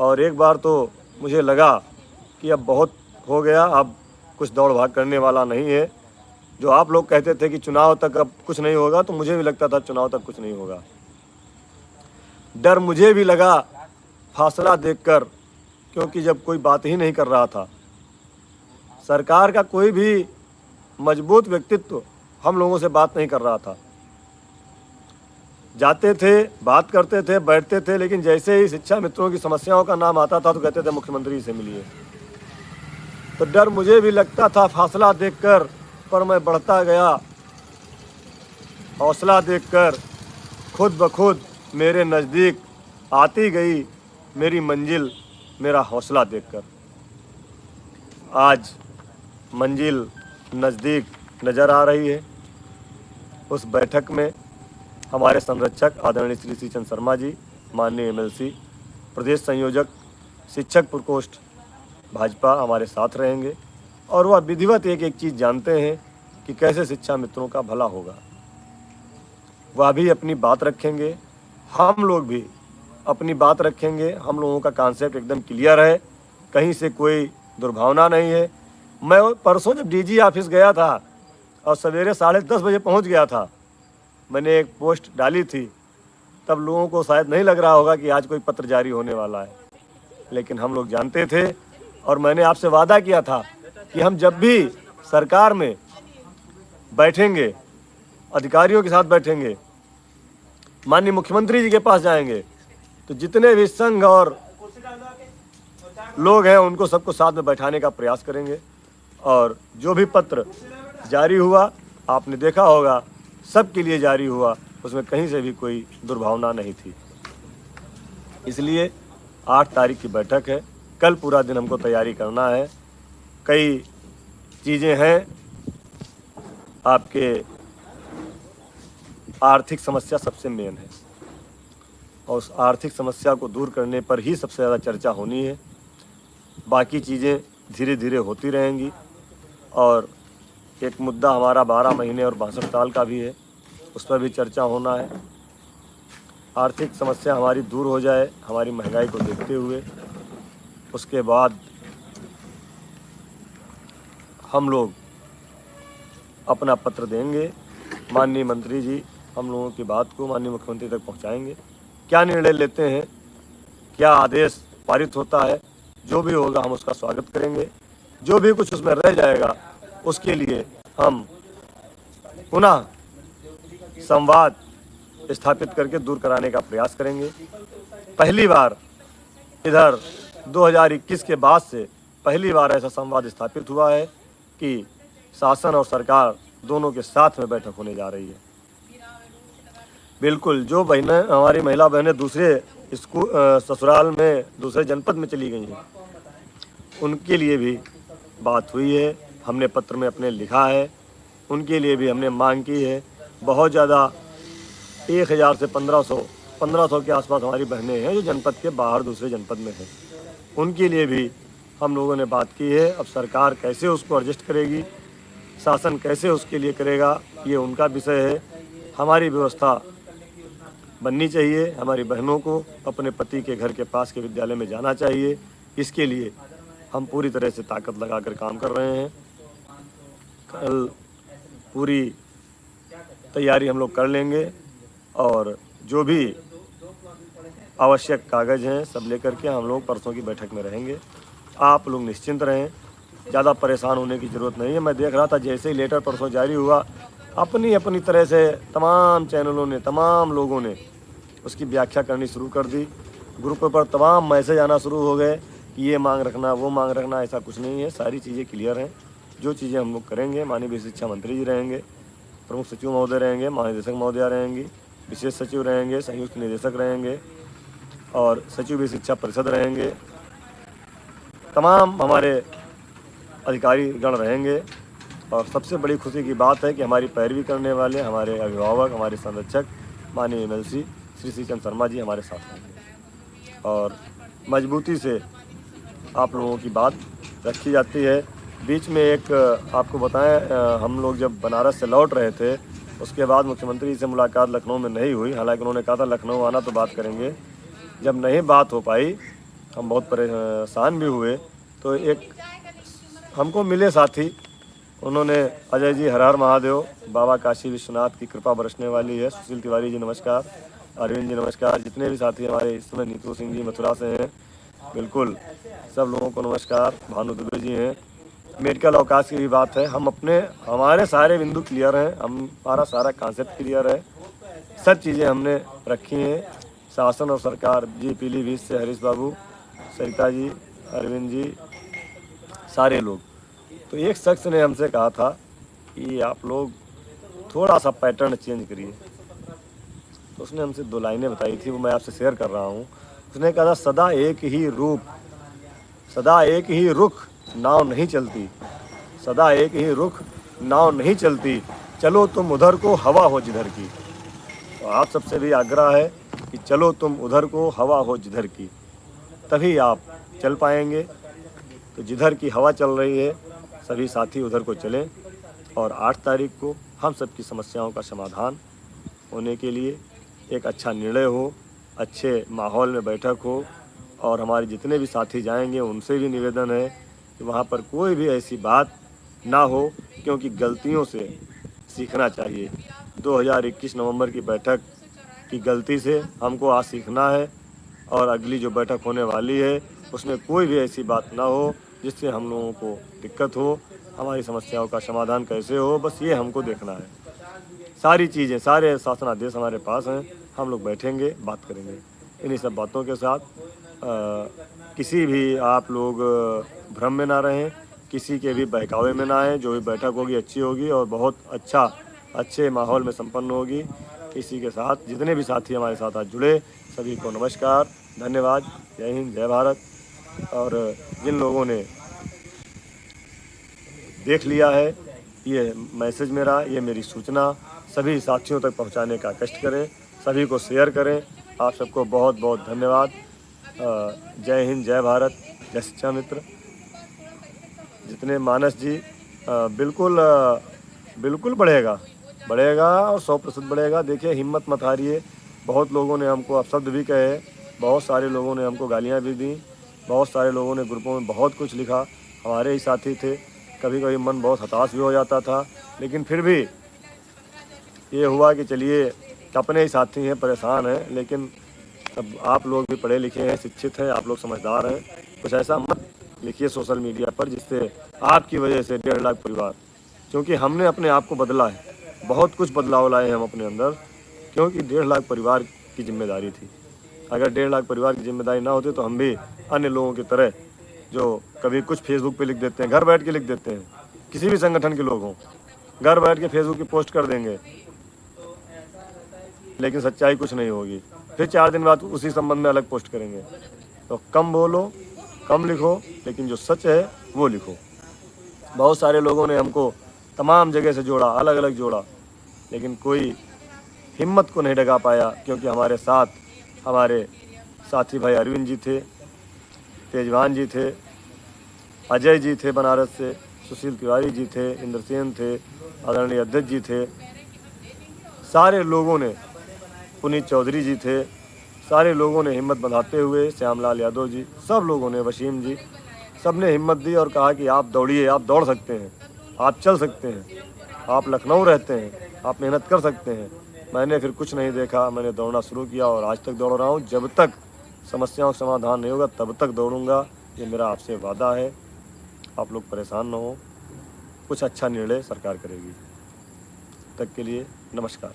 और एक बार तो मुझे लगा कि अब बहुत हो गया, अब कुछ दौड़ भाग करने वाला नहीं है। जो आप लोग कहते थे कि चुनाव तक अब कुछ नहीं होगा, तो मुझे भी लगता था चुनाव तक कुछ नहीं होगा। डर मुझे भी लगा फासला देखकर, क्योंकि जब कोई बात ही नहीं कर रहा था, सरकार का कोई भी मजबूत व्यक्तित्व हम लोगों से बात नहीं कर रहा था। जाते थे, बात करते थे, बैठते थे, लेकिन जैसे ही शिक्षा मित्रों की समस्याओं का नाम आता था तो कहते थे मुख्यमंत्री से मिलिए। तो डर मुझे भी लगता था फासला देखकर, पर मैं बढ़ता गया। हौसला देखकर खुद ब खुद मेरे नज़दीक आती गई मेरी मंजिल, मेरा हौसला देखकर। आज मंजिल नज़दीक नज़र आ रही है। उस बैठक में हमारे संरक्षक आदरणीय श्री श्रीचंद शर्मा जी, माननीय एमएलसी, प्रदेश संयोजक शिक्षक प्रकोष्ठ भाजपा हमारे साथ रहेंगे और वह विधिवत एक एक चीज़ जानते हैं कि कैसे शिक्षा मित्रों का भला होगा। वह भी अपनी बात रखेंगे, हम लोग भी अपनी बात रखेंगे। हम लोगों का कॉन्सेप्ट एकदम क्लियर है, कहीं से कोई दुर्भावना नहीं है। मैं परसों जब डीजी ऑफिस गया था और सवेरे 10:30 बजे पहुंच गया था, मैंने एक पोस्ट डाली थी, तब लोगों को शायद नहीं लग रहा होगा कि आज कोई पत्र जारी होने वाला है, लेकिन हम लोग जानते थे और मैंने आपसे वादा किया था कि हम जब भी सरकार में बैठेंगे, अधिकारियों के साथ बैठेंगे, माननीय मुख्यमंत्री जी के पास जाएंगे, तो जितने भी संघ और लोग हैं उनको सबको साथ में बैठाने का प्रयास करेंगे। और जो भी पत्र जारी हुआ आपने देखा होगा, सबके लिए जारी हुआ, उसमें कहीं से भी कोई दुर्भावना नहीं थी। इसलिए 8 तारीख की बैठक है, कल पूरा दिन हमको तैयारी करना है। कई चीज़ें हैं, आपके आर्थिक समस्या सबसे मेन है और उस आर्थिक समस्या को दूर करने पर ही सबसे ज़्यादा चर्चा होनी है। बाकी चीज़ें धीरे धीरे होती रहेंगी। और एक मुद्दा हमारा 12 महीने और 62 साल का भी है, उस पर भी चर्चा होना है। आर्थिक समस्या हमारी दूर हो जाए, हमारी महंगाई को देखते हुए, उसके बाद हम लोग अपना पत्र देंगे। माननीय मंत्री जी हम लोगों की बात को माननीय मुख्यमंत्री तक पहुंचाएंगे। क्या निर्णय लेते हैं, क्या आदेश पारित होता है, जो भी होगा हम उसका स्वागत करेंगे। जो भी कुछ उसमें रह जाएगा उसके लिए हम पुनः संवाद स्थापित करके दूर कराने का प्रयास करेंगे। पहली बार इधर 2021 के बाद से पहली बार ऐसा संवाद स्थापित हुआ है कि शासन और सरकार दोनों के साथ में बैठक होने जा रही है। बिल्कुल, जो बहनें हमारी महिला बहनें दूसरे स्कूल ससुराल में दूसरे जनपद में चली गई हैं, उनके लिए भी बात हुई है, हमने पत्र में अपने लिखा है। उनके लिए भी हमने मांग की है। बहुत ज़्यादा 1000 से 1500 के आसपास हमारी बहनें हैं जो जनपद के बाहर दूसरे जनपद में हैं, उनके लिए भी हम लोगों ने बात की है। अब सरकार कैसे उसको एडजस्ट करेगी, शासन कैसे उसके लिए करेगा, ये उनका विषय है। हमारी व्यवस्था बननी चाहिए, हमारी बहनों को अपने पति के घर के पास के विद्यालय में जाना चाहिए। इसके लिए हम पूरी तरह से ताकत लगाकर काम कर रहे हैं। कल पूरी तैयारी हम लोग कर लेंगे और जो भी आवश्यक कागज़ हैं सब लेकर के हम लोग परसों की बैठक में रहेंगे। आप लोग निश्चिंत रहें, ज़्यादा परेशान होने की ज़रूरत नहीं है। मैं देख रहा था जैसे ही लेटर परसों जारी हुआ, अपनी अपनी तरह से तमाम चैनलों ने, तमाम लोगों ने उसकी व्याख्या करनी शुरू कर दी। ग्रुप पर तमाम मैसेज आना शुरू हो गए कि ये मांग रखना, वो मांग रखना। ऐसा कुछ नहीं है, सारी चीज़ें क्लियर हैं। जो चीज़ें हम लोग करेंगे, माननीय शिक्षा मंत्री जी रहेंगे, प्रमुख सचिव महोदय रहेंगे, महानिदेशक महोदया रहेंगी, विशेष सचिव रहेंगे, संयुक्त निदेशक रहेंगे और सचिव भी शिक्षा परिषद रहेंगे। तमाम हमारे अधिकारी गण रहेंगे और सबसे बड़ी खुशी की बात है कि हमारी पैरवी करने वाले हमारे अभिभावक, हमारे संरक्षक माननीय एमएलसी श्री श्रीचंद शर्मा जी हमारे साथ रहेंगे और मजबूती से आप लोगों की बात रखी जाती है। बीच में एक आपको बताएं, हम लोग जब बनारस से लौट रहे थे उसके बाद मुख्यमंत्री से मुलाकात लखनऊ में नहीं हुई। हालांकि उन्होंने कहा था लखनऊ आना तो बात करेंगे। जब नहीं बात हो पाई हम बहुत परेशान भी हुए। तो एक हमको मिले साथी, उन्होंने अजय जी हर हर महादेव, बाबा काशी विश्वनाथ की कृपा बरसने वाली है। सुशील तिवारी जी नमस्कार, अरविंद जी नमस्कार, जितने भी साथी हमारे इस समय, नीतू सिंह जी मथुरा से हैं, बिल्कुल सब लोगों को नमस्कार। भानु दुबे जी हैं। मेडिकल अवकाश की भी बात है, हमारे सारे बिंदु क्लियर हैं, हमारा सारा कॉन्सेप्ट क्लियर है, सब चीज़ें हमने रखी हैं। शासन और सरकार जी, पीलीभीत से हरीश बाबू, सरिता जी, अरविंद जी, सारे लोग। तो एक शख्स ने हमसे कहा था कि आप लोग थोड़ा सा पैटर्न चेंज करिए। तो उसने हमसे 2 लाइनें बताई थी, वो मैं आपसे शेयर कर रहा हूँ। उसने कहा था, सदा एक ही रूप, सदा एक ही रुख, नाव नहीं चलती, सदा एक ही रुख, नाव नहीं चलती, चलो तुम उधर को, हवा हो जिधर की। तो आप सबसे भी आग्रह है कि चलो तुम उधर को, हवा हो जिधर की, तभी आप चल पाएंगे। तो जिधर की हवा चल रही है, सभी साथी उधर को चलें, और 8 तारीख को हम सबकी समस्याओं का समाधान होने के लिए एक अच्छा निर्णय हो, अच्छे माहौल में बैठक हो। और हमारे जितने भी साथी जाएंगे उनसे भी निवेदन है कि वहाँ पर कोई भी ऐसी बात ना हो, क्योंकि गलतियों से सीखना चाहिए। 2021 नवंबर की बैठक की गलती से हमको आज सीखना है, और अगली जो बैठक होने वाली है उसमें कोई भी ऐसी बात ना हो जिससे हम लोगों को दिक्कत हो। हमारी समस्याओं का समाधान कैसे हो, बस ये हमको देखना है। सारी चीज़ें, सारे शासनादेश हमारे पास हैं, हम लोग बैठेंगे, बात करेंगे। इन्हीं सब बातों के साथ किसी भी आप लोग भ्रम में ना रहें, किसी के भी बहकावे में ना आए। जो भी बैठक होगी अच्छी होगी और बहुत अच्छे माहौल में संपन्न होगी। इसी के साथ जितने भी साथी हमारे साथ आज जुड़े, सभी को नमस्कार, धन्यवाद, जय हिंद, जय भारत। और जिन लोगों ने देख लिया है ये मैसेज मेरा, ये मेरी सूचना सभी साथियों तक पहुंचाने का कष्ट करें, सभी को शेयर करें। आप सबको बहुत बहुत धन्यवाद। जय हिंद, जय भारत, जय शिक्षा मित्र। जितने मानस जी, बिल्कुल बढ़ेगा और 100% बढ़ेगा। देखिए, हिम्मत मत हारिए। बहुत लोगों ने हमको अपशब्द भी कहे, बहुत सारे लोगों ने हमको गालियाँ भी दी, बहुत सारे लोगों ने ग्रुपों में बहुत कुछ लिखा। हमारे ही साथी थे, कभी कभी मन बहुत हताश भी हो जाता था, लेकिन फिर भी ये हुआ कि चलिए, अपने ही साथी हैं, परेशान हैं, लेकिन अब आप लोग भी पढ़े लिखे हैं, शिक्षित हैं, आप लोग समझदार हैं। कुछ ऐसा मत लिखिए सोशल मीडिया पर जिससे आपकी वजह से 1.5 लाख परिवार, क्योंकि हमने अपने आप को बदला है, बहुत कुछ बदलाव लाए हैं हम अपने अंदर, क्योंकि 1.5 लाख परिवार की जिम्मेदारी थी। अगर 1.5 लाख परिवार की जिम्मेदारी ना होती तो हम भी अन्य लोगों की तरह, जो कभी कुछ फेसबुक पे लिख देते हैं, घर बैठ के लिख देते हैं, किसी भी संगठन के लोग हों, घर बैठ के फेसबुक की पोस्ट कर देंगे, लेकिन सच्चाई कुछ नहीं होगी। फिर 4 दिन बाद उसी संबंध में अलग पोस्ट करेंगे। तो कम बोलो, कम लिखो, लेकिन जो सच है वो लिखो। बहुत सारे लोगों ने हमको तमाम जगह से जोड़ा, अलग अलग जोड़ा, लेकिन कोई हिम्मत को नहीं डगा पाया, क्योंकि हमारे साथ हमारे साथी भाई अरविंद जी थे, तेजवान जी थे, अजय जी थे बनारस से, सुशील तिवारी जी थे, इंद्रसेन थे, आदरणीय अध्यक्ष जी थे, सारे लोगों ने, पुनीत चौधरी जी थे, सारे लोगों ने हिम्मत बंधाते हुए, श्यामलाल यादव जी, सब लोगों ने, वसीम जी, सब ने हिम्मत दी और कहा कि आप दौड़िए, आप दौड़ सकते हैं, आप चल सकते हैं, आप लखनऊ रहते हैं, आप मेहनत कर सकते हैं। मैंने फिर कुछ नहीं देखा, मैंने दौड़ना शुरू किया और आज तक दौड़ रहा हूँ। जब तक समस्याओं का समाधान नहीं होगा तब तक दौड़ूंगा, ये मेरा आपसे वादा है। आप लोग परेशान न हो, कुछ अच्छा निर्णय सरकार करेगी। तब तक के लिए नमस्कार।